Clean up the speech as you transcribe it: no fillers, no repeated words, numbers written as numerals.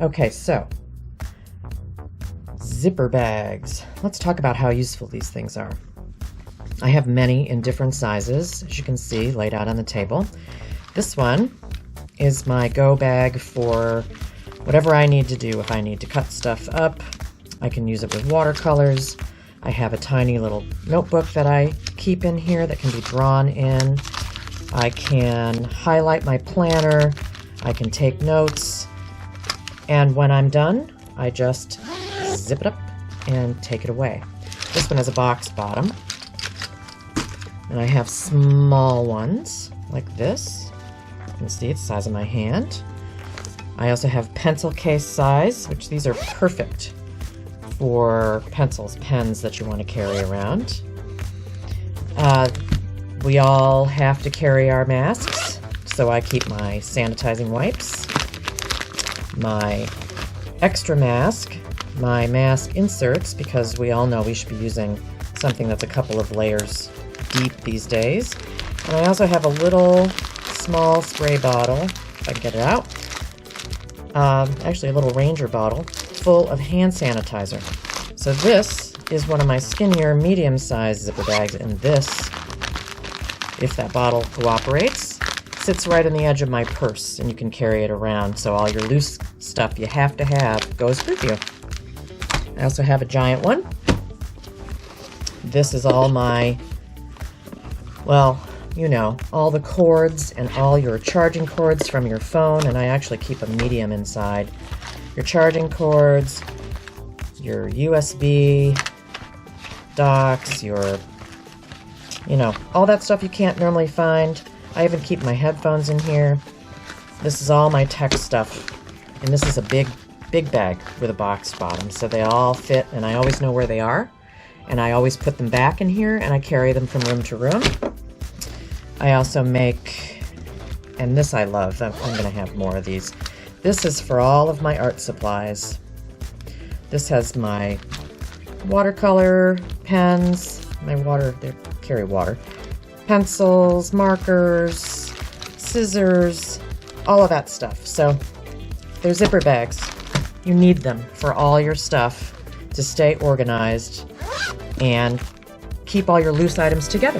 Okay, so zipper bags. Let's talk about how useful these things are. I have many in different sizes, as you can see, laid out on the table. This one is my go bag for whatever I need to do. If I need to cut stuff up, I can use it with watercolors. I have a tiny little notebook that I keep in here that can be drawn in. I can highlight my planner. I can take notes. And when I'm done, I just zip it up and take it away. This one has a box bottom. And I have small ones like this. You can see it's the size of my hand. I also have pencil case size, which these are perfect for pencils, pens that you want to carry around. We all have to carry our masks, so I keep my sanitizing wipes, my extra mask, my mask inserts, because we all know we should be using something that's a couple of layers deep these days. And I also have a little small spray bottle, if I can get it out. Actually a little Ranger bottle full of hand sanitizer. So this is one of my skinnier medium-sized zipper bags, and this, if that bottle cooperates, sits right on the edge of my purse, and you can carry it around, so all your loose stuff you have to have goes with you. I also have a giant one. This is all my, well, you know, all the cords and all your charging cords from your phone, and I actually keep a medium inside. Your charging cords, your USB docks, your, you know, all that stuff you can't normally find. I even keep my headphones in here. This is all my tech stuff, and this is a big bag with a box bottom, so they all fit, and I always know where they are, and I always put them back in here, and I carry them from room to room. I also make, and this I love, I'm going to have more of these. This is for all of my art supplies. This has my watercolor pens, my water, they carry water, pencils, markers, scissors, all of that stuff. So they're zipper bags. You need them for all your stuff to stay organized and keep all your loose items together.